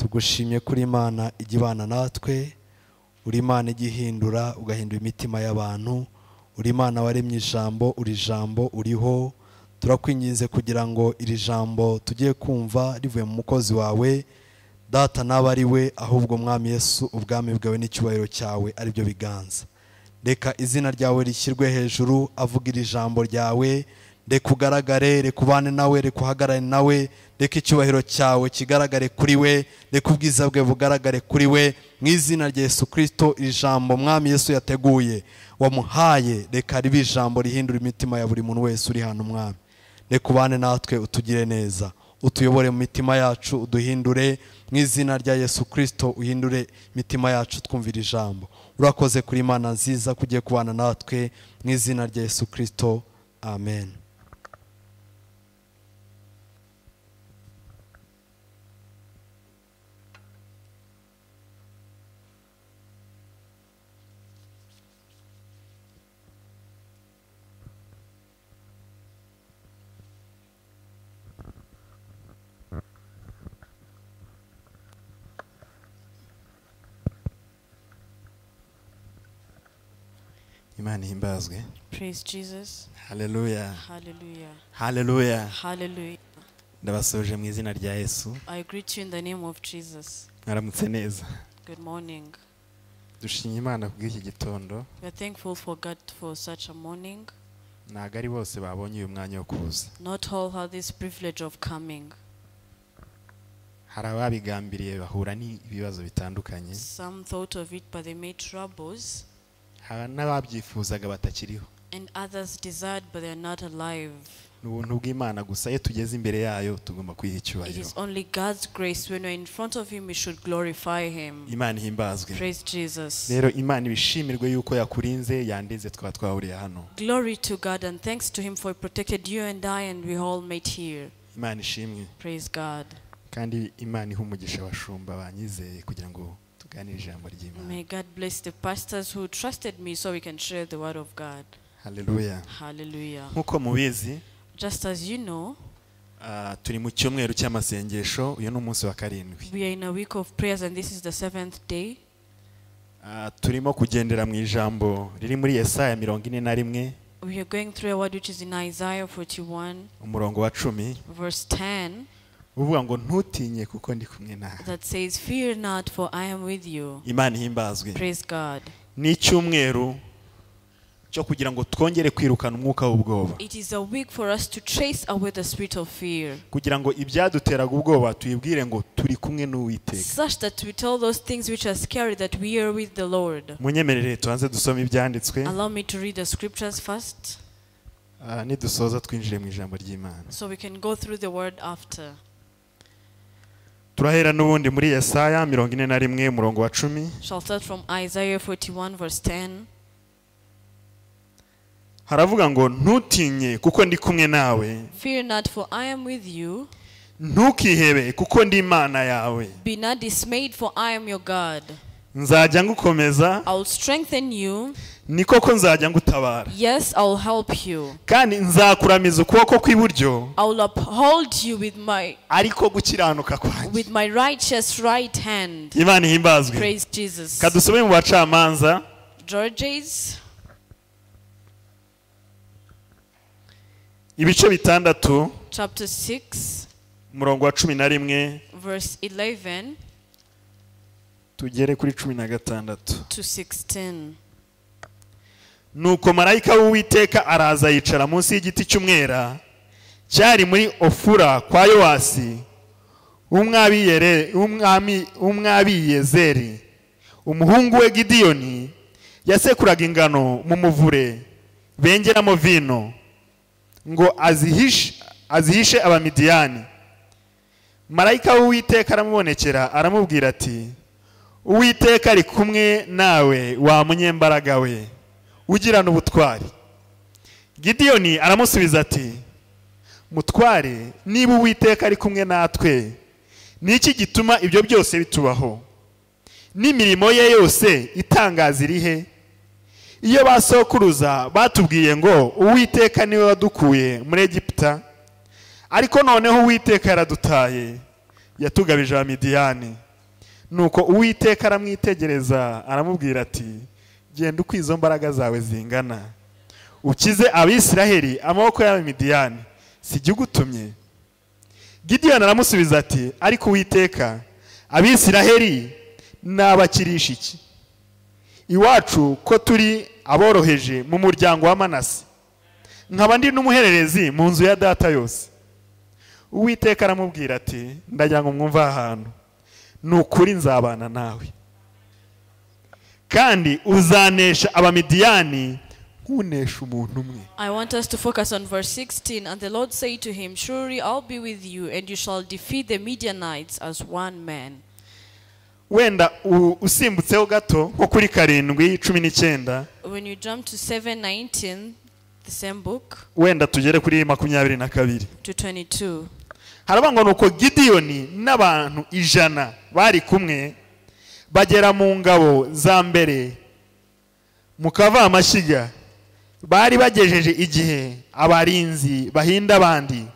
tugushimye kuri Imana igibana natwe, uri Imana igihindura ugahindura imitima y'abantu, uri Imana waremye ijambo, uri jambo uriho. Turakwinginze kugira ngo iri jambo tugiye kumva rivuye mu mukozi wawe data naba ari we, ahubwo Mwami Yesu ubwami bwawe n'icyubahiro cyawe ari byo biganza. Reka izina ryawe rishyirwe hejuru, avuga iri jambo ryawe, reka ugaragare, reka ubane nawe, reka uhagarare nawe, reka icyubahiro cyawe kigaragare kuri we, reka ubwiza bwe bugaragare kuri we, mu izina rya Yesu Kristo. Iri jambo Mwami Yesu yateguye wamuhaye, reka ribe ijambo rihindura imitima ya buri muntu wese uri hano Mwami. Reka ubane natwe, utugire neza, utuyobore mu mitima yacu, uduhindure mu izina rya Yesu Kristo, uhindure imitima yacu twumvira ijambo. Urakoze kuri Imana nziza kugiye kubana natwe, mu izina rya Yesu Kristo, amen. Imana himbazwe. Praise Jesus. Hallelujah. Hallelujah. Hallelujah. Hallelujah. Ndabasoje mu izina rya Yesu. I greet you in the name of Jesus. Mwaramutse neza. Good morning. Dushimye Imana kubw'iki gitondo. We are thankful for God for such a morning. Ntago ari bose babonye uyu mwanya wo kuza. Not all have this privilege of coming. Hari ababigambiriye bahura n'ibibazo bitandukanye. Some thought of it but they made troubles. Hari n'ababyifuzaga batakiriho. And others desired but they are not alive. N'ubuntu bw'Imana gusa iyo tugeze imbere yayo tugomba kwiha It icyubahiro. is only God's grace. When we're in front of Him we should glorify Him. Imana himbazwe. Praise Jesus. Rero Imana ibishimirwe yuko yakurinze yandeze twahuriye hano. Glory to God and thanks to Him for He protected you and I and we all met here. Imana ishimwe. Praise God. Kandi Imana iha umugisha abashumba banyizeye kugira ngo tuganire ijambo ry'Imana. May God bless the pastors who trusted me so we can share the word of God. Hallelujah. Hallelujah. Nkuko mubizi, Just as you know, turi mu cyumweru cy'amasengesho, uyu ni umunsi wa karindwi. we are in a week of prayers and this is the 7th day. Turimo kugendera mu ijambo riri muri Yesaya 41. We are going through a word which is in Isaiah 41, umurongo wa 10. verse 10, uvuga ngo ntutinye kuko ndi kumwe nawe. that says, "Fear not, for I am with you." Imana himbazwe. Praise God. Ni icyumweru cyo kugira ngo twongere kwirukana umwuka w'ubwoba. It is a week for us to chase away the spirit of fear, kugira ngo ibyaduteraga ubwoba tuyibwire ngo turi kumwe n'Uwiteka. such that we tell those things which are scary that we are with the Lord. Munyemerere tuanze dusome ibyanditswe. Allow me to read the scriptures first, nidusoza twinjire mu ijambo ry'Imana. so we can go through the word after. Turahera n'ubundi muri Yesaya 41 umurongo wa 10. Shall start from Isaiah 41 verse 10. Haravuga ngo ntutinye kuko ndi kumwe nawe. Fear not, for I am with you. Ntukihebe kuko ndi Imana yawe. Be not dismayed, for I am your God. Nzajya ngukomeza. I will strengthen you. Ni koko nzajya ngutabara. Yes, I will help you. Kandi nzakuramiza ukuboko kw'iburyo. I will uphold you ariko gukiranuka kwanjye. with my righteous right hand. Imana himbazwe. Praise Jesus. Kadusome mu bacamanza. Judges ibice bitandatu. chapter 6 umurongo wa 11 verse 11 tugere kuri 16 to 16. Nuko marayika w'Uwiteka araza yicara munsi y'igiti cy'umwera cyari muri Ofura kwa Yowasi umwami Yezeri. Umuhungu we Gidiyoni yasekuraga ingano mu muvure bengeramo vino ngo azihishe Abamidiyani. Marayika w'Uwiteka aramubonekera aramubwira ati, Uwiteka ari kumwe nawe wa munyembaraga we, ugirana ubutwari. Gidiyoni aramusubiza ati, Mutware, niba Uwiteka ari kumwe natwe, niki gituma ibyo byose bitubaho? N'imirimo ye yose itangaza irihe? Iyo basokuruza batubwiye ngo Uwiteka niwe wadukuye muri Egiputa, ariko noneho Uwiteka yaradutaye, yatugabije Abamidiyani. nuko Uwiteka aramwitegereza aramubwira ati genda uko izo mbaraga zawe zingana ukize Abisiraheli amaboko y'Abamidiyani sijigutumye. Gideyoni aramusubiza ati ariko Uwiteka Abisiraheli nabakirisha iki? Iwacu ko turi aboroheje mu muryango wa Manase, nkaba ndi n'umuhererezi mu nzu ya data yose. Uwiteka aramubwira ati ndagira ngo mwumva ahantu, nukuri nzabana nawe kandi uzanesha Abamidiyani nkunesha umuntu umwe. I want us to focus on verse 16. And the Lord said to him, surely I'll be with you, and you shall defeat the Midianites as one man. Wenda usimbutseho gato nko kuri 7:19. When you jump to 7:19, the same book, wenda tugere kuri 22 to 22. Harabangwa nuko Gideyoni n'abantu 100 bari kumwe bagera mu ngabo za mbere mu kavamashyiga, bari bagejeje igihe abarinzi bahinda abandi,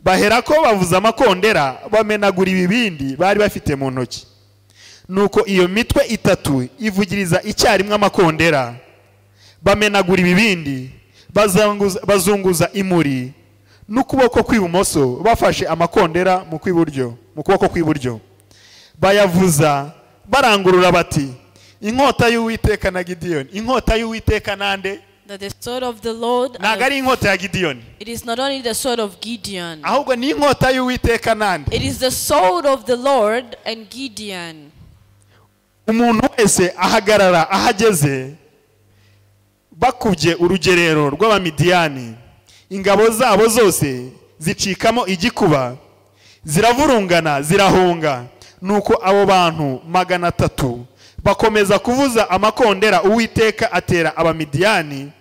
bahera ko bavuza amakondera bamenagura ibibindi bari bafite mu ntoki. Nuko iyo mitwe itatu ivugiriza icyarimwe amakondera, bamenagura ibibindi, bazunguza imuri n'ukuboko kw'ibumoso bafashe amakondera mu kuboko kw'iburyo, bayavuza barangurura bati inkota y'Uwiteka na Gideyoni. Inkota y'Uwiteka nande? That the sword of the Lord, nagari inkota ya Gideyoni. It is not only the sword of Gideon, ahubwo ni inkota y'Uwiteka nande? It is the sword of the Lord and Gideon. Umuntu wese ahagarara ahageze bakubye urugerero rw'Abamidiyani, ingabo zabo zose zicikamo igikuba, ziravurungana zirahunga. Nuko abo bantu 300 bakomeza kuvuza amakondera, Uwiteka atera Abamidiyani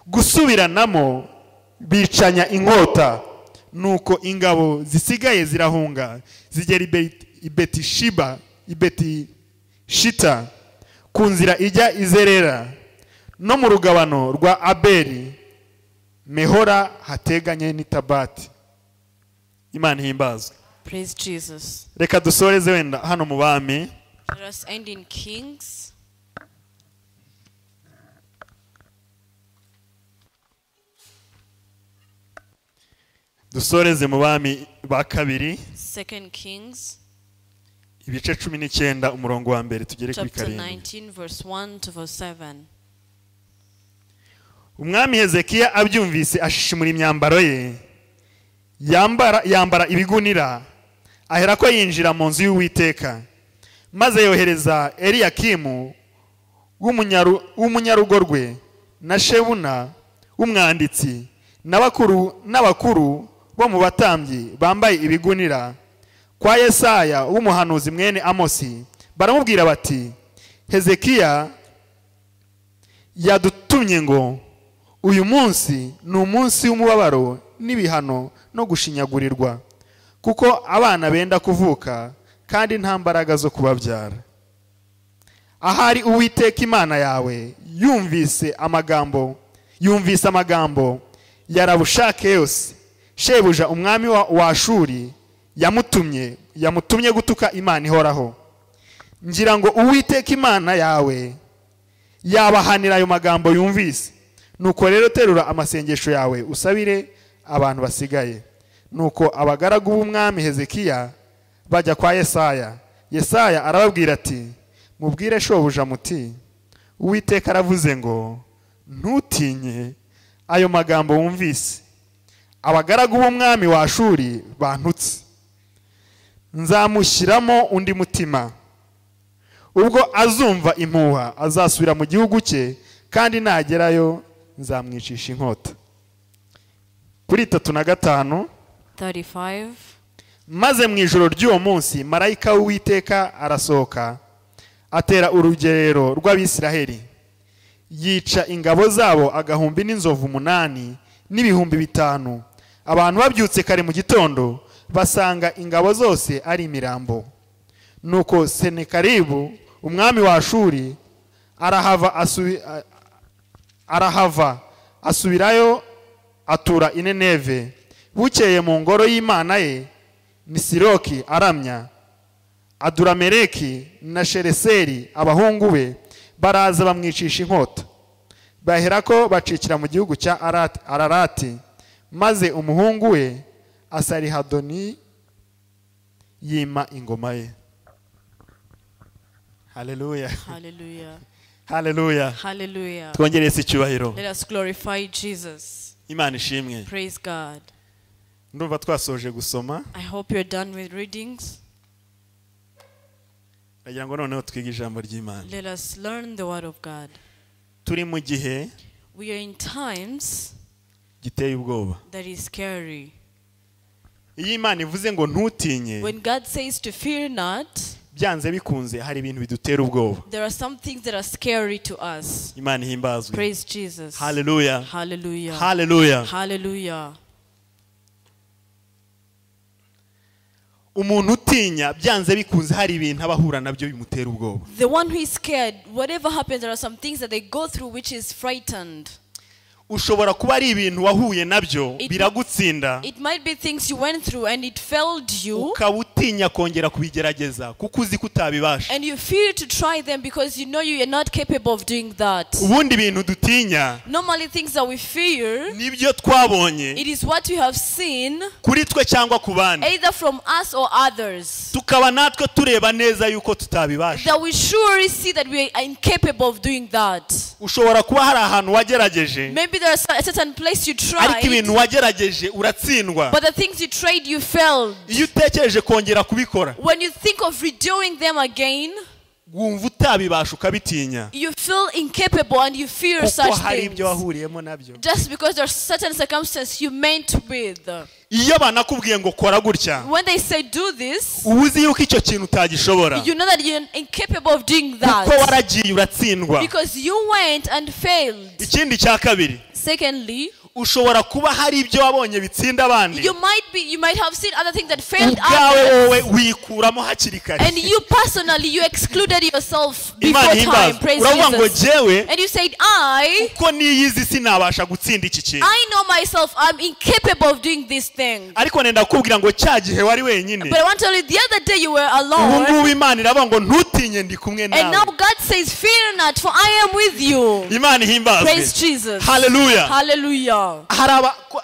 gusubiranamo, bicanya inkota. Nuko ingabo zisigaye zirahunga zigera i Betishiba, i Betishita, ku nzira ijya Izerera no mu rugabano rwa Abeli Mehora hateganye n'Itabati. Imana himbazwe. Praise Jesus. Reka dusoreze wenda hano mu Bami. Let us end in Kings. Dusoreze mu Bami ba kabiri. 2 Kings. Ibice 19 umurongo wa mbere tugere kuri Chapter 7. 19 verse 1 to verse 7. Umwami Hezekiya abyumvise ashishimura imyambaro ye, yambara ibigunira, ahera ko yinjira mu nzu y'Uwiteka, maze yohereza Eliyakimu w'umunyarugo rwe na Shebuna w'umwanditsi n'abakuru bo mu batambyi bambaye ibigunira kwa Yesaya w'umuhanuzi mwene Amosi. Baramubwira bati Hezekiya yadutumye ngo uyu munsi ni umunsi w'umubabaro n'ibihano no gushinyagurirwa, kuko abana benda kuvuka kandi nta mbaraga zo kubabyara. Ahari Uwiteka Imana yawe yumvise amagambo ya Rabushake yose, shebuja umwami wa Ashuri yamutumye gutuka Imana ihoraho. Ngira ngo Uwiteka Imana yawe yabahanira ayo magambo yumvise. Nuko rero terura amasengesho yawe usabire abantu basigaye. Nuko abagaragu b'umwami Hezekiya bajya kwa Yesaya. Yesaya arababwira ati mubwire shobuja muti Uwiteka aravuze ngo ntutinye ayo magambo wumvise. Abagaragu b'umwami wa Ashuri bantutse, nzamushyiramo undi mutima. Ubwo azumva impuha azasubira mu gihugu cye, kandi nagerayo nzamwicisha inkota. Kuri 35 maze mu ijoro ry'uwo munsi marayika w'Uwiteka arasohoka, atera urugerero rw'Abisiraheli, yica ingabo zabo 8,000 n'ibihumbi 5. Abantu babyutse kare mu gitondo basanga ingabo zose ari imirambo. Nuko Senekeribu umwami wa Ashuri arahava asubirayo atura i Nineve. Bukeye mu ngoro y'Imana ye Nisiroki aramya, Adurameleki na Shereseri abahungu be baraza bamwicisha inkota, baherako bacikira mu gihugu cya Ararati, maze umuhungu we Asarihadoni yima ingoma ye. Hallelujah. Hallelujah. Hallelujah. Hallelujah. Twongerese icyubahiro. Let us glorify Jesus. Imana ishimwe. Praise God. Ndumva twasoje gusoma. I hope you're done with readings. Ndagira ngo noneho twige ijambo ry'Imana. Let us learn the word of God. Turi mu gihe We are in times giteye ubwoba. that is scary. Iyo Imana ivuze ngo ntutinye, When God says to fear not, byanze bikunze hari ibintu bidutera ubwoba. there are some things that are scary to us. Imana ihimbazwe. Praise Jesus. Hallelujah. Hallelujah. Hallelujah. Hallelujah. Umuntu utinya byanze bikunze hari ibintu abahura nabyo bimutera ubwoba. The one who is scared, whatever happens, there are some things that they go through which is frightened. Ushobora kuba ari ibintu wahuye nabyo biragutsinda, It might be things you went through and it failed you, ukaba utinya kongera kubigerageza kuko uzi ko utabibasha. and you fear to try them because you know you are not capable of doing that. Ubundi ibintu dutinya Normally things that we fear, nibyo twabonye it is what we have seen, kuri twe cyangwa ku bandi, either from us or others, tukaba natwe tureba neza yuko tutabibasha. that we surely see that we are incapable of doing that. Ushobora kuba hari ahantu wagerageje, Maybe there's a certain place you ariko tried, ibintu wagerageje uratsindwa. but the things you tried, you failed. Iyo utekereje kongera kubikora, When you think of redoing them again, wumva utabibasha ukabitinya, you feel incapable and you fear kuko such hari things. ibyo wahuriyemo nabyo. Just because there's certain circumstances you meant with. Iyo banakubwiye ngo kora gutya, When they say do this, uba uzi yuko icyo kintu utagishobora, you know that you're incapable of doing kuko that. waragiye uratsindwa. Because you went and failed. Ikindi cya kabiri, Secondly, ushobora kuba hari ibyo wabonye bitsinda abandi, you might have seen other things that failed ubwawe others, wowe wikuramo hakiri kare. and you personally you excluded yourself before Imana time. ihimbaza. Praise Uravuga ngo Jesus. jewe And you said, I uko niyizi sinabasha gutsinda iki kintu, know myself, I'm incapable of doing this thing. ariko nenda kukubwira ngo cya gihe wari wenyine, But I want to tell you, the other day you were ubu alone, ngubu Imana iravuga ngo ntutinye ndi kumwe and now nawe. God says, fear not, for I am with you. Imana ihimbazwe. Praise Jesus. Hallelujah. Hallelujah.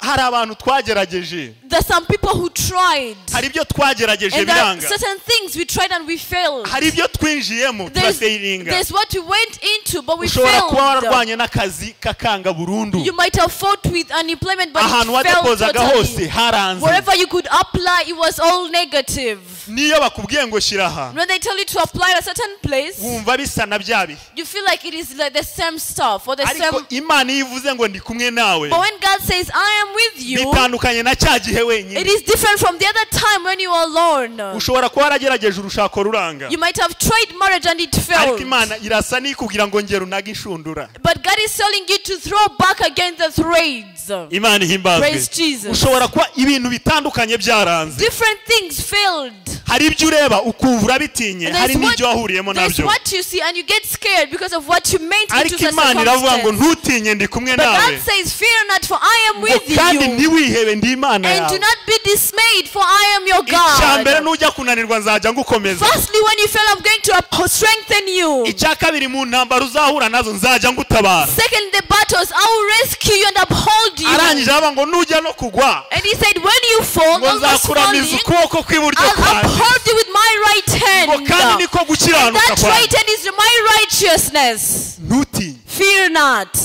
Hari abantu twagerageje, There's some people who tried, hari ibyo twagerageje and there are biranga, certain things we tried and we failed. hari ibyo twinjiyemo turafeiringa. There's what we went into, but we Ushobora kuba failed. wararwanye n'akazi kakanga burundu, You might have fought with unemployment, but ahantu it failed wadepozaga hose totally. haranze. Wherever you could apply, it was all negative. Niyo bakubwiye ngo shyira aha, When they tell you to apply at a certain place, wumva bisa na bya bihe, you feel like it is like the same stuff or the ariko same. Imana iyo ivuze ngo ndi kumwe nawe, But when God says, I am with you, bitandukanye na cya gihe it wenyine. is different from the other time when you are alone. Ushobora kuba waragerageje urushako ruranga, You might have tried marriage and it ariko failed. Imana irasa n'ikubwira ngo ngera unaga inshundura. But God is telling you to throw back against the threads. Imana ihimbazwe. Praise Jesus. Ushobora kuba ibintu bitandukanye byaranze, Different things failed. hari ibyo ureba ukumva urabitinye, And hari n'ibyo wahuriyemo there's nabyo, what you see and you get scared because of what you meant into ariko such Imana iravuga ngo circumstance. ntutinye ndi kumwe But nawe, God says, fear not, for I am ngo with kandi you. ntiwihebe ndi Imana And do yawe. not be dismayed, for I am your Icya mbere God. nujya kunanirwa nzajya ngukomeza, Firstly, when you fail, I'm going to strengthen you. icya kabiri mu ntambara uzahura nazo nzajya ngutabara. Second, the battles, I will rescue you and uphold you. Arangije aravuga ngo nujya no kugwa, And he said, when you fall, ngo almost nzakuramiza falling, ukuboko kw'iburyo I'll kwanjye, uphold you with my right ngo kandi hand. niko And gukiranuka that kwanjye. right hand is my righteousness. Ntutinye. Fear not.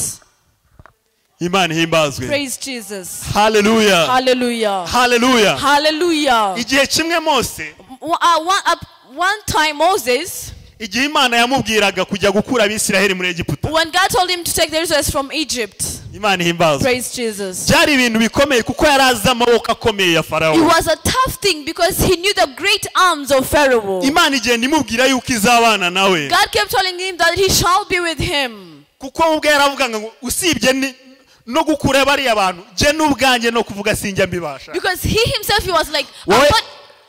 Imana ihimbazwe. Praise Jesus. Hallelujah. Hallelujah. Hallelujah. Hallelujah. Igihe kimwe Mose, One time Moses, igihe Imana yamubwiraga kujya gukura Abisiraheli muri Egiputa, when God told him to take the Israelites from Egypt, Imana ihimbazwe, praise Jesus. byari ibintu bikomeye kuko yari azi amaboko akomeye ya It Farawo. was a tough thing because he knew the great arms of Pharaoh. Imana igenda imubwira yuko izabana nawe, God kept telling him that he shall be with him. kuko ubwe yaravuga ngo usibye no gukura bariya bantu, je n'ubwanjye no kuvuga sinjya mbibasha. Because he himself, he was like,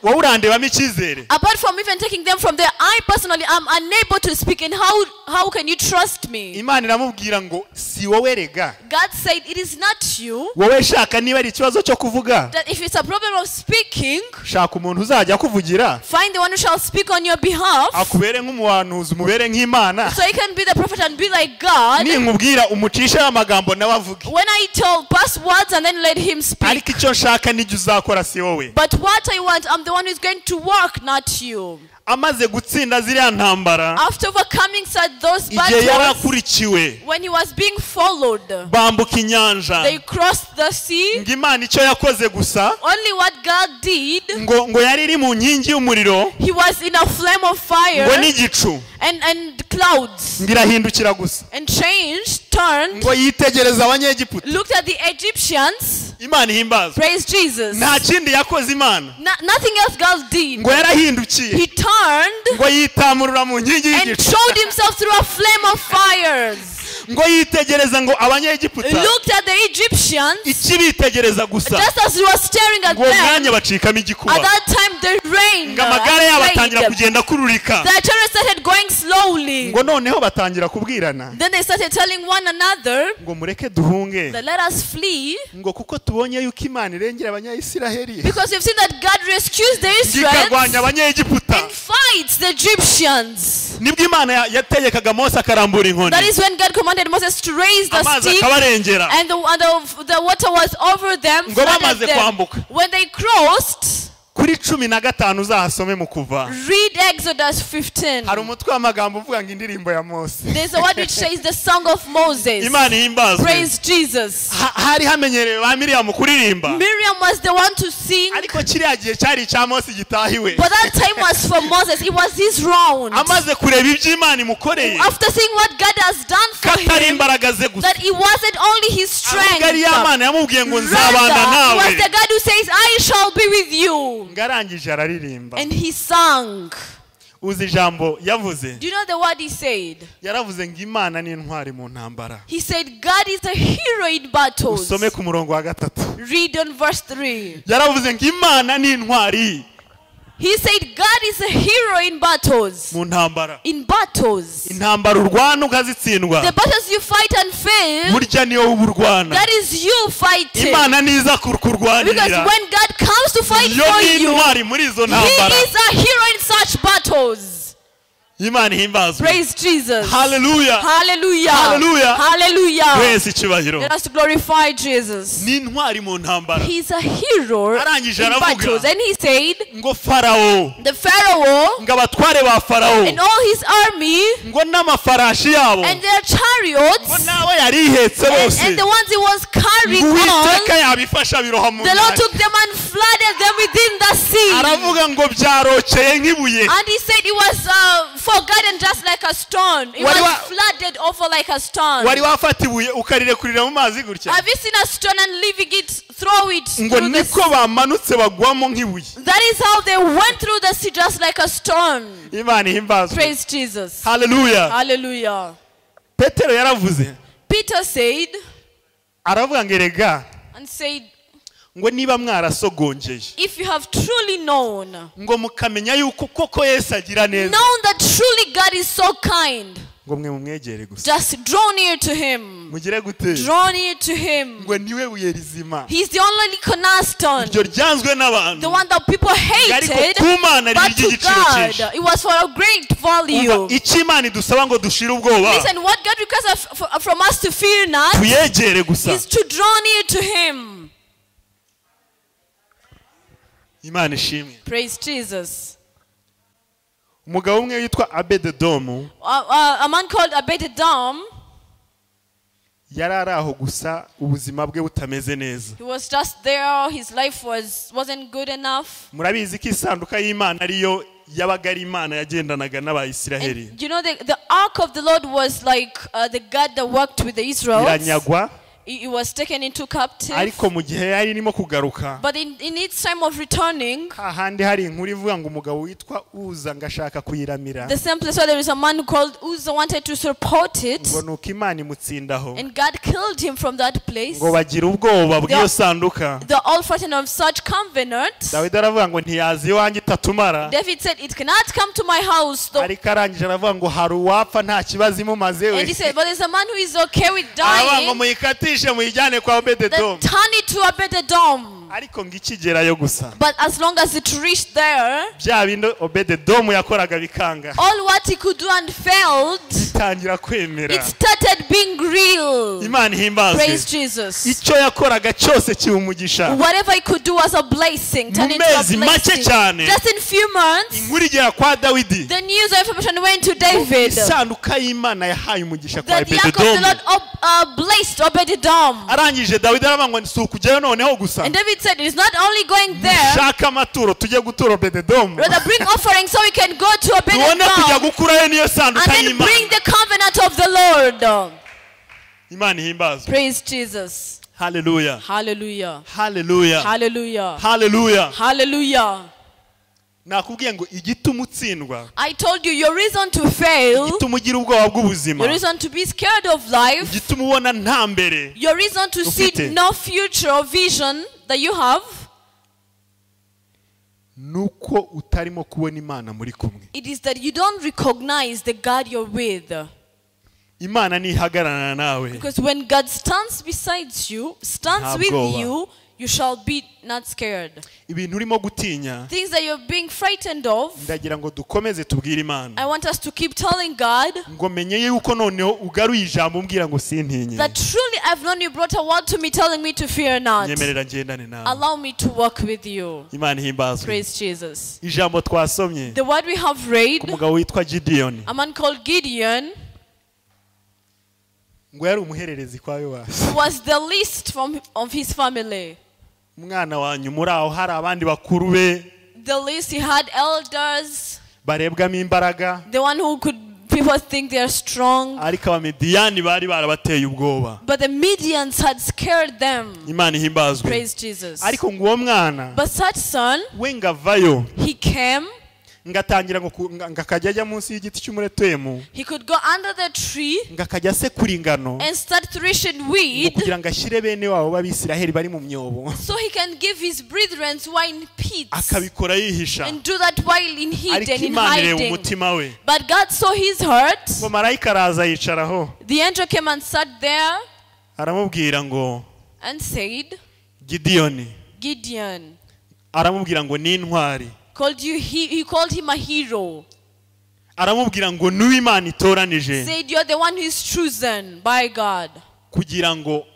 Wowe urandebamo icyizere, apart from even taking them from there, I personally am unable to speak. And how how can you trust me? Imana iramubwira ngo si wowe rega. God said, it is not you. Wowe shaka niba ari ikibazo cyo kuvuga. That if it's a problem of speaking, Shaka umuntu uzajya kuvugira. find the one who shall speak on your behalf. Akubere nk'umuhanuzi, umubere nk'Imana. So he can be the prophet and be like God. Ninkubwira umucisha amagambo nawe avuge. When I told pass words and then let him speak. Ariko icyo nshaka n'ijye uzakora si wowe. But what I want, I'm the one who's going to work, not you. Amaze gutsinda ziriya ntambara, After overcoming those igihe battles, yarakurikiwe, when he was being followed, bambuka inyanja, they crossed the sea. ngo Imana icyo yakoze gusa, Only what God did, ngo yari iri mu nkingi y'umuriro, he was in a flame of fire ngo n'igicu, and clouds, ngo irahindukira gusa, and changed, turned, ngo yitegereza abanyegiputa. looked at the Egyptians. Imana ihimbazwe. Praise Jesus. Nta kindi yakoze Imana, Nothing else God did. ngo yarahindukiye, He turned ngo yitamurura mu nkingi and y'igicu, showed himself through a flame of fires. ngo yitegereza ngo abanyegiputa Looked at the Egyptians. ikibitegereza gusa, Just as he was staring at ngo them, mwanya bacikamo igikuba, at that time the rain ngo amagare yabo atangira played. kugenda kururika, The children started going slowly. ngo noneho batangira kubwirana, Then they started telling one another ngo mureke duhunge, that let us flee, ngo kuko tubonye yuko Imana irengera abanyayisiraheli, because we've seen that God rescues the ikarwanya Israelites abanyegiputa. and fights the Egyptians. Nibwo Imana yategekaga Mose akarambura inkoni, That is when God commanded Moses to raise the amazi stick, akabarengera, and the water was over them, ngo flooded bamaze them. kwambuka. When they crossed, kuri 15 uzahasome mu Kuva, read Exodus 15. hari umutwe w'amagambo uvuga ngo indirimbo ya Mose. There's a word which says the song of Moses. Imana ihimbazwe. Praise Jesus. Hari hamenyerewe ba Miriam kuririmba, Miriam was the one to sing, ariko kiriya gihe cyari icya Mose gitahiwe. but that time was for Moses. It was his round. Amaze kureba ibyo Imana imukoreye, After seeing what God has done for katari him, imbaraga ze gusa, that it wasn't only his strength. ahubwo ari ya Mana yamubwiye ngo Rather, nzabana it was nawe. the God who says, I shall be with you. Ngarangije araririmba. And he sang. Uzi ijambo yavuze? Do you know the word he said? Yaravuze ngo Imana ni intwari mu ntambara. He said, God is a hero in battles. Usome ku murongo wa 3. Read on verse 3. Yaravuze ngo Imana ni intwari He said, God is a hero in battles. mu ntambara. In battles. Intambara urwana ukazitsindwa, The battles you fight and fail, burya niyo uburwana. that is you fighting. Imana niza Because kurwanirira, when God comes to fight yo for ni you, intwari muri izo He ntambara. is a hero in such battles. Imana ihimbazwe. Praise Jesus. Hallelujah. Hallelujah. Hallelujah. Hallelujah. Wese icyubahiro. Let us glorify Jesus. Ni intwari mu ntambara. He's a hero Arangije in aravuga battles. And he said, ngo Farawo, the Pharaoh ngo abatware ba Farawo, and all his army ngo n'amafarashi yabo, and their ngo chariots nabo yari ihetse bose, and the ones he was carrying ngo on, Uwiteka yabifasha biroha mu the Lord nyanja. took them and flooded them within the sea. Aravuga ngo byarokeye nk'ibuye. And he said it was forgotten just like a stone. It was flooded over like a stone. Wari wafata ibuye ukarirekurira mu mazi gutya, Have you seen a stone and leaving it, throw it ngo through the niko sea? bamanutse bagwamo nk'ibuye. That is how they went through the sea just like a stone. Imana ihimbazwe. Praise Jesus. Hallelujah. Hallelujah. Petero yaravuze, Peter said aravuga ngo erega and said, ngo niba mwarasogongeye, if you have truly known, ngo mukamenya yuko koko Yesu agira neza, known that truly God is so kind, ngo mwe mumwegere gusa. just draw near to him. Mugire gute? Draw near to him. Ngo niwe buye rizima, He's the only cornerstone, iryo ryanzwe n'abantu, the one that people ariko hated, ku Mana but riri to ry'igiciro cyinshi. God, it was for a great value. Umva, icyo Imana idusaba ngo dushire ubwoba, Listen, what God requires from us to fear not tuyegere gusa. is to draw near to him. Imana ishimwe. Praise Jesus. Umugabo umwe witwa Abededomu A man called Abededom, yari ari aho gusa ubuzima bwe butameze neza. he was just there. His life wasn't good enough. Murabizi ko isanduka y'Imana ariyo yabaga ari Imana yagendanaga n'Abayisiraheli. And you know, the ark of the Lord was like the God that worked with the Israelites. Iranyagwa, He was taken into captive. ariko mu gihe yari irimo kugaruka But in its time of returning, hahandi hari inkuru ivuga ngo umugabo witwa Uza ngo ashaka kuyiramira the same place where there is a man called Uzzah wanted to support it, ngo nuko Imana imutsindaho and God killed him from that place. ngo bagira ubwoba bw'iyo sanduka. They're all frightened of such covenant. Dawidi aravuga ngo ntiyazi iwanjye itatumara, David said, it cannot come to my house. Though. ariko arangije aravuga ngo hari uwapfa nta kibazo imumaze we. And he said, but there's a man who is okay with aravuga ngo dying. muyikatishe muyijyane kwa Obededomu, Then turn it to Obed-Edom. ariko ngo ikigerayo gusa But as long as it reached there, bya bindi Obededomu yakoraga bikanga all what he could do and failed, bitangira kwemera. it started being real. Imana ihimbazwe. Praise Jesus. icyo yakoraga cyose kiba umugisha. Whatever he could do was a blessing, turned Mu into a mezi make blessing. cyane Just in few months, inkuru igera kwa Dawidi, the news of information went to David isanduka y'Imana yahaye umugisha kwa that the ark of the Obededomu. Lord blessed Obed-Edom. arangije Dawidi aravuga ngo si ukujyayo noneho gusa, And David said, it's not only going there, shaka amaturo tujye gutura Obededomu, rather bring offerings so we can go to tubone kujya Obed-Edom gukurayo niyo and sanduka then bring y'Imana. the covenant of the Lord. Imana ihimbazwe. Praise Jesus. Hallelujah. Hallelujah. Hallelujah. Hallelujah. Hallelujah. Hallelujah. nakubwiye ngo igituma utsindwa, I told you your reason to fail, igituma ugira ubwoba bw'ubuzima, your reason to be scared of life, igituma ubona nta mbere, your reason to see Ufite. no future or vision that you have, nuko utarimo kubona Imana muri kumwe. it is that you don't recognize the God you're with. Imana nihagararana nawe, Because when God stands beside you, stands Nta with bwoba. you, you shall be not scared. ibintu urimo gutinya, Things that you're being frightened of, ndagira ngo dukomeze tubwire Imana I want us to keep telling God ngo menye yuko noneho ugaruye ijambo umbwira ngo sintinye, that truly I've known you brought a word to me telling me to fear not. nyemerera ngendane nawe. Allow me to walk with you. Imana ihimbazwe. Praise Jesus. Ijambo twasomye The word we have read, ku mugabo witwa Gideyoni, a man called Gideon ngo yari umuhererezi kwa Yowasi. was the least of his family. Umwana wanyu muri aho hari abandi bakuru be The least, he had elders, barebwamo imbaraga, the one who could, people think they are strong. ariko abamidiyani bari barabateye ubwoba. But the Midians had scared them. Imana ihimbazwe. Praise Jesus. ariko ngo uwo mwana But such son, we ngavayo he came, ngatangira ngo akajya ajya munsi y'igiti cy'umuretemu, he could go under the tree ngakajya asekura ingano and start threshing ngo wheat kugira ngo ashyire bene wabo b'Abisiraheli bari mu myobo, so he can give his brethren who are in pits akabikora yihisha. and do that while in ariko hidden, in Imana ireba hiding. umutima we, But God saw his heart. ngo marayika araza yicaraho The angel came and sat there aramubwira ngo and said, Gideyoni, Gideon, aramubwira ngo ni intwari, he called him a hero. aramubwira ngo n'uwo Imana itoranije Said, you're the one who is chosen by God, kugira ngo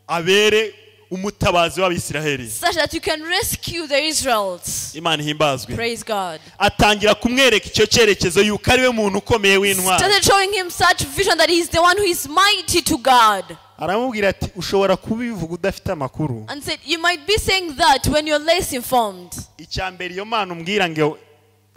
abere umutabazi w'Abisiraheli. such that you can rescue the Israelites. Imana ihimbazwe. Praise God. atangira kumwereka icyo cyerekezo yuko ari we muntu ukomeye w'intwari. Started showing him such vision that he's the one who is mighty to God. aramubwira ati ushobora kubivuga udafite amakuru. And said, you might be saying that when you're less informed. icya mbere iyo Mana umbwira ngo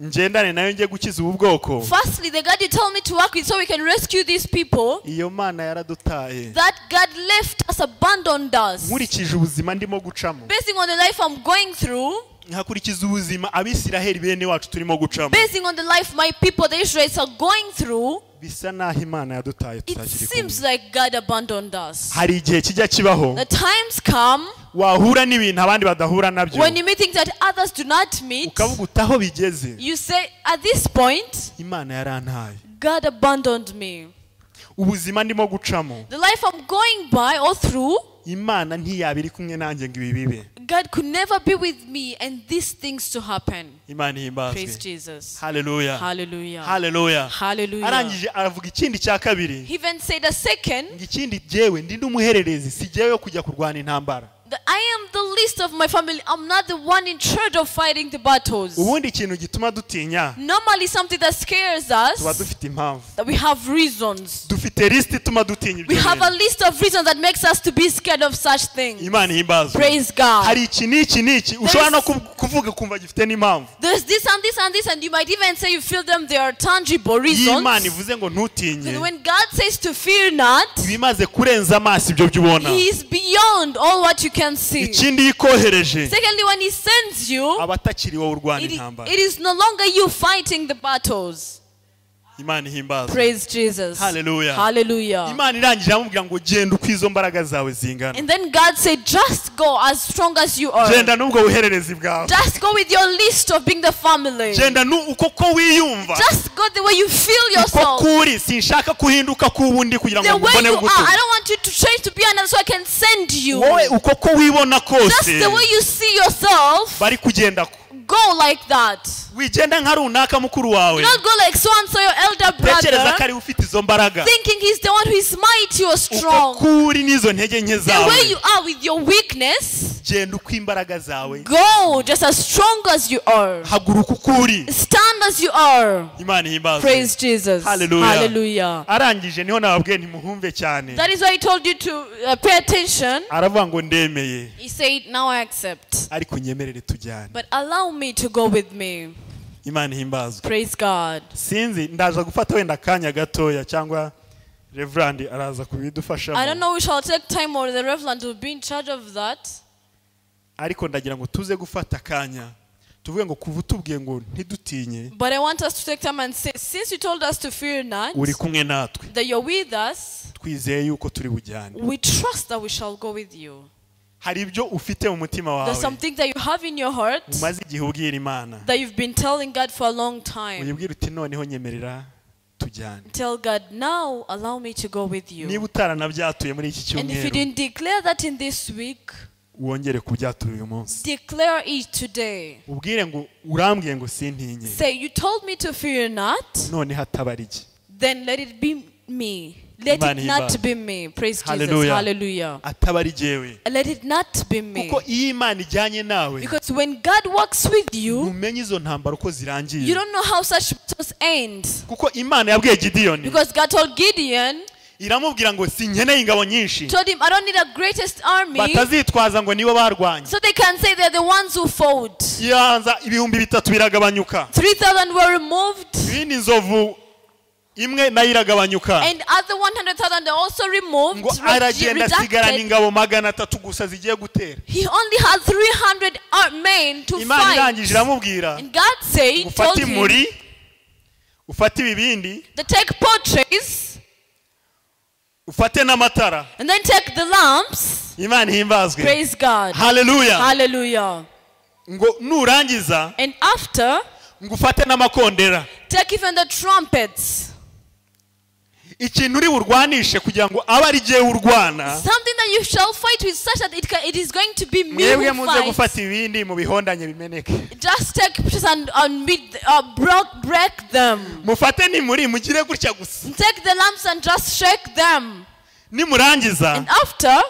ngendane nayo njye gukiza ubu bwoko, Firstly, the God you told me to work with so we can rescue these people, iyo Mana yaradutaye. that God left us, abandoned us. nkurikije ubuzima ndimo gucamo, Basing on the life I'm going through, nkakurikiza ubuzima Abisiraheli bene wacu turimo gucamo, basing on the life my people, the Israelites, are going through, bisa naho Imana yadutaye it tutakiri seems kumwe. like God abandoned us. hari igihe kijya kibaho The times come wahura n'ibintu abandi badahura nabyo, when you meet things that others do not meet. ukavuga utaho bigeze, You say, at this point, Imana yarantaye. God abandoned me. ubuzima ndimo gucamo, The life I'm going by or through, Imana ntiyaba iri kumwe nanjye ngo ibi bibe. God could never be with me and these things to happen. Imana Praise ihimbazwe. Jesus. Haleluya. Hallelujah. Haleluya. Hallelujah. arangije aravuga ikindi cya kabiri, He even said a second, ngo ikindi jyewe ndi n'umuhererezi, si jyewe yo kujya kurwana intambara. I am the least of my family. I'm not the one in charge of fighting the battles. ubundi ikintu gituma dutinya Normally something that scares tuba us, dufite impamvu, that we have reasons. dufite lisiti ituma dutinya We ibyo have a bintu. list of reasons that makes us to be scared of such things. Imana ihimbazwe. Praise God. hari iki n'iki ushobora no kuvuga kumva gifite n'impamvu. There's this and this and this, and you might even say you feel them, they are tangible iyo reasons. Imana ivuze ngo ntutinye, And when God says to fear not, ibimaze kurenza amaso ibyo byubona. He is beyond all what you can see. ikindi yikohereje Secondly, when He sends you, abatakiri wowe urwana intambara. it is no longer you fighting the battles. Imana ihimbazwe. Praise Jesus. Hallelujah. Hallelujah. Imana irangira amubwira ngo genda uko izo mbaraga zawe zingana, And then God said, just go as strong as you are. genda n'ubwo buhererezi bwawe, Just go with your list of being the family. genda uko ko wiyumva, Just go the way you feel uko yourself. kuri. sinshaka kuhinduka k'ubundi kugira The ngo way mbone you are. gutuma. I don't want you to change to be another so I can send you. wowe uko ko wibona Just kose the way you see yourself, bari kugenda go like that. wigenda nka runaka mukuru wawe, Do not go like so and so, your elder tekereza ko brother, ari ufite izo mbaraga, thinking he's the one who is mighty or uko strong. kuri n'izo ntege nke The way zawe, you are with your weakness, genda uko imbaraga zawe, go just as strong as you are. haguruka uko uri. Stand as you are. Imana ihimbazwe. Praise Jesus. Hallelujah. Hallelujah. arangije niho nababwiye ntimuhumve cyane, That is why I told you to pay attention. aravuga ngo ndemeye He said, now I accept. ariko unyemerere tujyane. But allow me to go with me. Imana ihimbazwe. Praise God. sinzi ndaza gufata wenda akanya gatoya cyangwa Reverend araza I don't kubidufashamo, know, we shall take time or the Reverend will be in charge of that. ariko ndagira ngo tuze gufata akanya tuvuge ngo kuva utubwiye ngo ntidutinye, But I want us to take time and say, since you told us to fear not, uri kumwe natwe, that you're with us, twizeye yuko turi bujyane. we trust that we shall go with you. hari ibyo ufite mu mutima There's wawe something that you have in your heart umaze igihe ubwira Imana, that you've been telling God for a long time. uyibwira uti noneho nyemerera tujyane. Tell God, now allow me to go with you. niba utaranabyatuye muri iki And if you cyumweru, didn't declare that in this week, wongere kubyatura uyu munsi, declare it today. ubwire ngo urambwiye ngo sintinye, Say, you told me to fear not, none hataba ari iki. then let it be me. Let Imana it not ihimbaze. be me. Praise Jesus. Hallelujah. Hallelujah. ataba ari jyewe, Let it not be me. kuko iyo Imana ijyanye nawe Because when God works with you, ntumenye izo ntambara uko you zirangiye, don't know how such battles end. kuko Imana yabwiye Gideyoni, Because God told Gideon, iramubwira ngo sinkeneye ingabo nyinshi told him, I don't need a greatest army, batazitwaza ngo nibo barwanye. so they can say they're the ones who fought. iyanza 3,000 biragabanyuka, 3,000 were removed, ibindi inzovu imwe nayo iragabanyuka, and other 100,000 they also removed. ngo aragenda asigarana Rejected. ingabo 300 gusa zigiye gutera. He only had 300 men to Imana fight. irangije iramubwira And God said, told ufate him, imuri, ufate ibibindi, to take portraits ufate n'amatara. and then take the lamps. Imana ihimbazwe. Praise God. Hallelujah. Hallelujah. ngo nurangiza And after, ngo ufate n'amakondera. take even the trumpets. ikintu uri burwanishe kugira ngo abe ari jyewe urwana, Something that you shall fight with such that it is going to be me mwebwe who muze fights. gufata ibindi mu bihondanye bimeneke, Just take pieces and break them. mufate nimuri mugire gutya gusa, Take the lamps and just shake them. nimurangiza And after,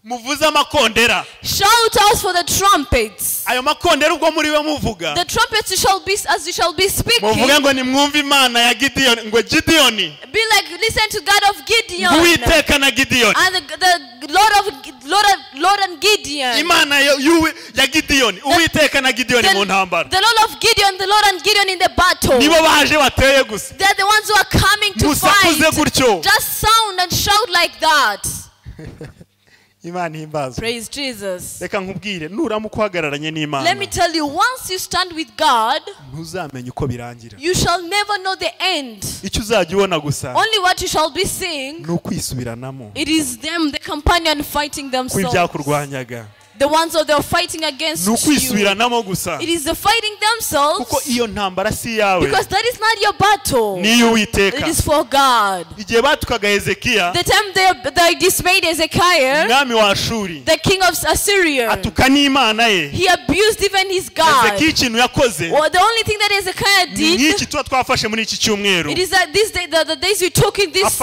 muvuze amakondera. shout out for the trumpets. ayo makondera ubwo muri we muvuga, The trumpets you shall be, as you shall be speaking, muvuge ngo nimwumve Imana ya Gideyoni, ngo Gideyoni, be like, listen to God of Gideon. ngo Uwiteka na Gideyoni, And the Lord and Gideon. Imana ya Gideyoni, Uwiteka na Gideyoni mu ntambara, The Lord of Gideon, the Lord and Gideon in the battle. nibo baje bateye gusa, They're the ones who are coming to musakuze fight. gutyo. Just sound and shout like that. Imana ihimbazwe. Praise Jesus. reka nkubwire, nuramuka uhagararanye Let me n'Imana tell you, once you stand with God, ntuzamenye uko birangira. you shall never know the end. icyo uzajya ubona gusa Only what you shall be seeing, ni ukwisubiranamo it is them, the companion fighting themselves. kw'ibyakurwanyaga. the ones that they are fighting against ni you. ukwisubiranamo gusa, It is the fighting themselves, kuko iyo ntambara si yawe, because that is not your battle. ni iy'Uwiteka. It is for God. Igihe batukaga Hezekiya, The time they dismayed Hezekiah, umwami wa Ashuri, the king of Assyria, atuka n'Imana ye. he abused even his God. Hezekiya ikintu yakoze Well, the only thing that Hezekiah ni did, nk'iki tuba twafashe muri iki cyumweru. it is that this day, the days we took in this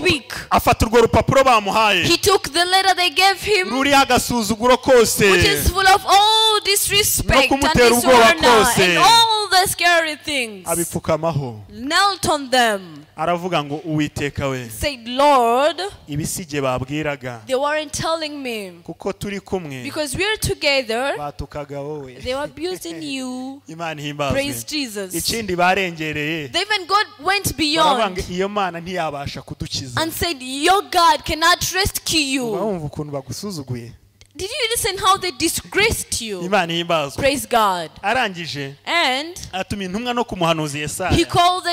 week, afata urwo rupapuro bamuhaye he took the letter they gave him, ruriho agasuzuguro kose, which is full of all disrespect and kumutera ubwoba dishonor kose, and all the scary things, abipfukamaho, knelt on them, aravuga ngo Uwiteka we, said, Lord, ibisige babwiraga they weren't telling me, kuko turi kumwe, because we're together, batukaga wowe. they were abusing you. Imana Praise ihimbazwe. Jesus. Ikindi barengereye, They even God went baravuga ngo beyond iyo Mana ntiyabasha kudukiza. and said, your God cannot rescue you. Urumva ukuntu bagusuzuguye. Did you listen how they disgraced you? Imana ihimbazwe. Praise God. Arangije And atuma intumwa no ku muhanuzi he Yesaya, called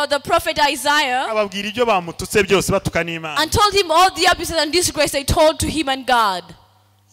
the prophet Isaiah ababwira ibyo bamututse byose batuka n'Imana. and told him all the abuses and disgrace they told to him and God.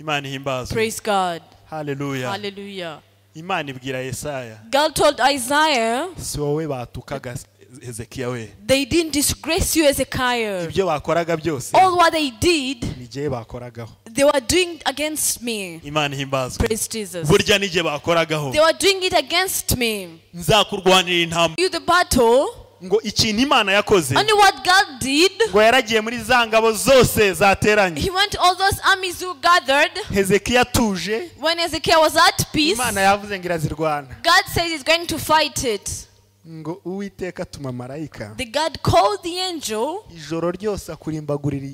Imana ihimbazwe. Praise God. Hallelujah. Hallelujah. Imana ibwira Yesaya, God told Isaiah, si wowe batukaga Hezekiya we, they didn't disgrace you, Hezekiah. ibyo bakoraga byose All what they did, ni jye bakoragaho. they were doing against me. Imana ihimbazwe. Praise Jesus. Burya ni jye bakoragaho. They were doing it against me. Nzakurwanira intambara. You the battle, Ngo ikintu Imana yakoze, only what God did, ngo yaragiye muri za ngabo zose zateranye. he went to all those armies who gathered. Hezekiya atuje, When Ezekiel was at peace, Imana yavuze ngo irazirwana. God says he's going to fight it. Ngo Uwiteka atuma marayika, The God called the angel ijoro ryose akurimbagurira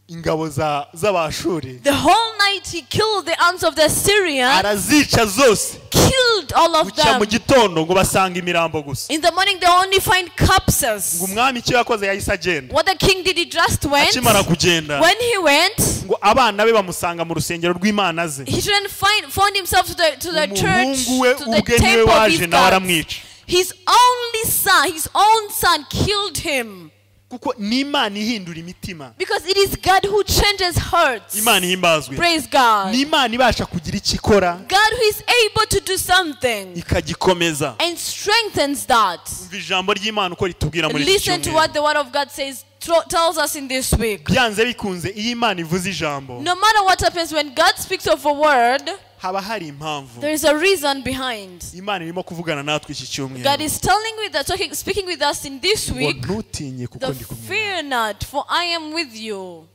ingabo z'Abashuri, the whole night. He killed the arms of the Syrians, arazica zose. killed all of Bucya mu them. gitondo ngo basanga imirambo gusa. In the morning they only find corpses. Ngo umwami icyo yakoze yahise agenda. What the king did, he just went. Akimara kugenda, When he went, ngo abana be bamusanga mu rusengero rw'Imana ze. he shouldn't found himself to the church, Umuhungu we to the ubwe niwe temple of his waje nawe God. aramwica. His only son, his own son, killed him. Kuko ni Imana ihindura imitima. Because it is God who changes hearts. Imana ihimbazwe. Praise God. Ni Imana ibasha kugira icyo ikora God who is able to do something ikagikomeza. and strengthens that. Umva ijambo ry'Imana uko ritubwira muri iki Listen to cyumweru. what the word of God says, tells us in this week. Byanze bikunze iyo Imana ivuze ijambo, No matter what happens, when God speaks of a word, haba hari impamvu. there is a reason behind. Imana irimo kuvugana natwe iki God cyumweru. is speaking with us in this Ngo week. ntutinye kuko The ndi kumwe. fear not, for I am with you.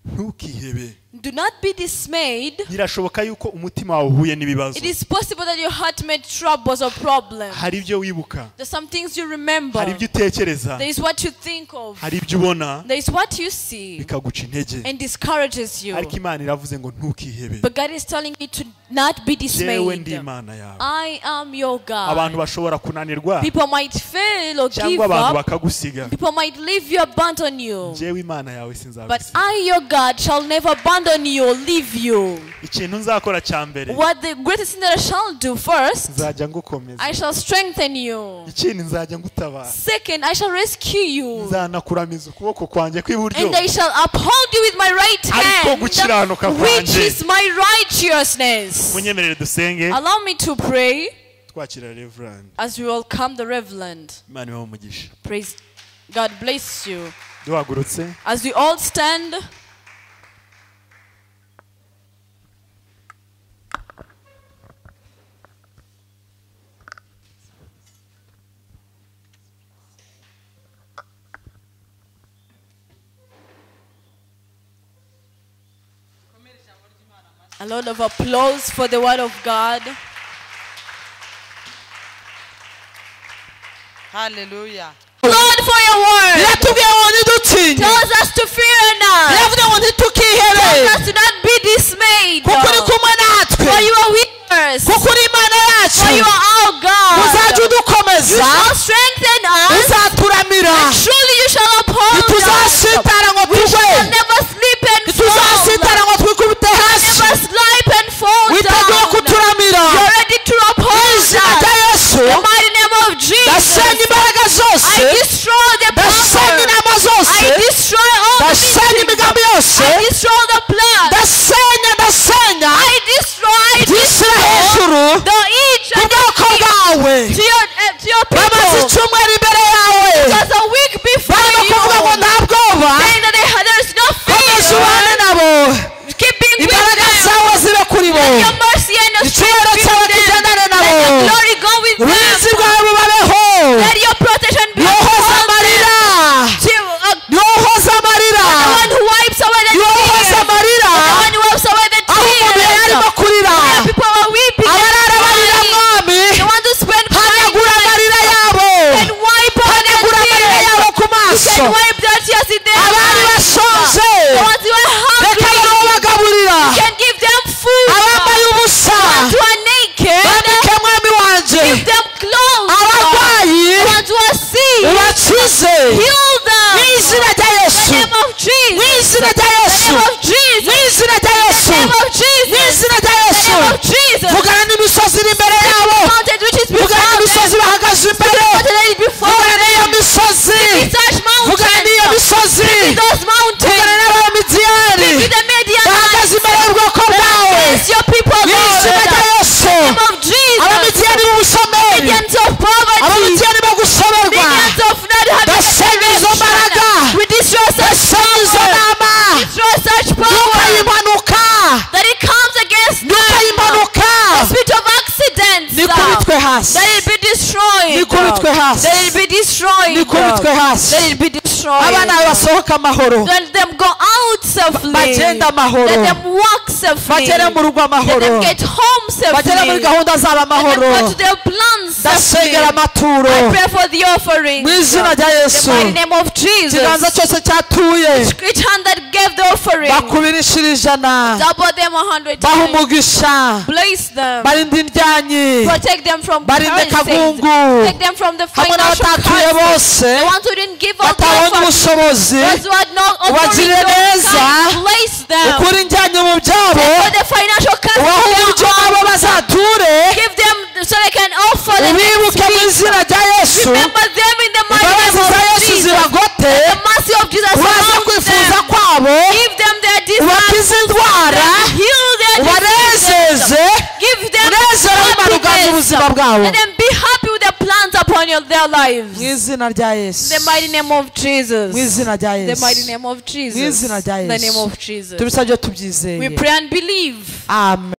Ntukihebe. Do not be dismayed. Birashoboka yuko umutima wawe uhuye n'ibibazo. It is possible that your heart made troubles or problems. Hari ibyo wibuka, There's some things you remember. hari ibyo utekereza, There is what you think of. hari ibyo ubona There is what you see bikaguca intege. and discourages you. Ariko Imana iravuze ngo ntukihebe. But God is telling you to not be Jewe ndi dismayed. Imana yawe. I am your Abantu God. bashobora kunanirwa People might fail or give cyangwa abantu up. bakagusiga. People might leave you, abandon you. Jewe Imana yawe But sinzagusiga. I, your God, shall never abandon you or leave you. Ikintu nzakora cya mbere, What the greatest thing that I shall do first, nzajya ngukomeza. I shall strengthen you. Ikindi nzajya ngutabara. Second, I shall rescue you. Nzanakuramiza ukuboko kwanjye kw'iburyo, And I shall uphold you with my right ariko hand, gukiranuka which kwanjye. is my righteousness. Munyemerere dusenge Allow me to pray twakira Reverend. as we welcome the Reverend. Imana ibahe umugisha. Praise God, bless you. Duhagurutse. As we all stand, a lot of applause for the word of God. Hallelujah. Lord, for your word Yatubwiye ngo ntidutinye. tells us to fear not. Yavuze ngo ntitukihebe. Tells us to not be dismayed. Kuko uri kumwe natwe. For you are with us. Kuko uri Imana yacu. For you are our God. Uzajya You udukomeza. shall strengthen us. Uzaturamira. Surely you shall uphold us. Ntituzasitara ngo We tugwe. shall never sleep and Ntituzasitara fall. ngo twikubite hasi. Never slip and fall Witeguye down. kuturamira. You're ready to uphold us. Izina rya Yesu. The mighty name of of Jesus, ndasenya imbaraga zose I destroy the ndasenya power. inama zose I destroy all the ndasenya meetings. imigambi yose I destroy the plan. ndasenya I destroy ndishyira hejuru the each ku and bwoko bwawe to your bamaze people. icyumweru imbere yawe Just a week before barimo kuvuga ngo you, nta bwoba saying that there's no komeza ubane fear. nabo Keep being with imbaraga them. zawe zibe kuri bo Let your mercy and your icyubahiro strength be cyawe with them. kigendane Let nabo your glory go with uburinzi them. bwawe bubabeho Let your protection be niwohoza upon amarira them. niwohoza amarira The one who wipes away the niwohoza tears. amarira The one who wipes away the aho umuntu yari arimo tears. kurira Where people are weeping and abarara barira crying. mwami The one to spend hanagura amarira yabo and wipe away their hanagura amarira tears. yabo ku You maso can wipe their tears in their abari eyes. bashonje The ones who are reka hungry, barabagaburira you can give them food. abambaye ubusa The ones who are naked, bandike mwami wanje give them clothes. abarwayi The ones who are sick, ubakize heal them. mu izina rya In yesu the name of Jesus. mu izina rya In the yesu name of Jesus. mu izina rya yesu In the name of mu Jesus. izina rya In the yesu name of Jesus. vugana n'imisozi iri imbere yabo Mountain which is before vugana them. n'imisozi bahagaze imbere Mountain that is before vugana n'iyo them. misozi Such vugana n'iyo mountains. misozi Those mountains. vugana n'abamidiyani With the bahagaze Midianites. imbere y'ubwoko bwawe Yes, your people, mu izina rya Lord. yesu In the name of Jesus. abamidiyani b'ubushomeri Midians of poverty. abamidiyani bo gusoberwa Midians of not having a ndasenya izo mbaraga direction. We destroy such ndasenya izo power. nama Destroy such myuka power. y'impanuka That it comes against myuka them. y'impanuka The spirit of accidents. nikubitwe hasi That it be destroyed. nikubitwe hasi That it be destroyed. nikubitwe hasi Let it be destroyed. abana bawe basohoke amahoro Let them go out safely. bagende amahoro Let them walk safely. bagere mu rugo Let amahoro them get home bagere muri safely. gahunda zabo Let them amahoro go to their plans safely. ndasengera amaturo I pray for the offering. mu izina rya In yesu the mighty name of Jesus. ikiganza cyose cyatuye Each hand that gave the offering, bakubirishira ijana double them 100 baha times. umugisha Bless them. barinde indyanyi Protect them from barinde curses. kagungu Protect them from the hamwe financial n'abatatuye curses. bose The ones who didn't give up batabonye their ubushobozi those who had no authority, ubagirire neza place them. ukura indyanyi mu byabo For the financial curses, ubahe uburyo they nabo are- bazature give them so they can offer the next ubibuke mu week. izina rya yesu Remember them in the mighty imbabazi name za of yesu Jesus. ziragote The mercy of Jesus uraze surrounds kwifuza them. kwabo Give them their ubakize desires. indwara Heal their ubanezeze diseases. Give them unezero w'imana uganza happiness. ubuzima bwabo Let them be happy with the plans upon their lives. mu izina rya yesu In the mighty name of Jesus. mu izina rya In the mighty yesu name of Jesus. Mu izina rya In the Yesu. name of Jesus. tubisabye We tubyizeye pray and believe. amen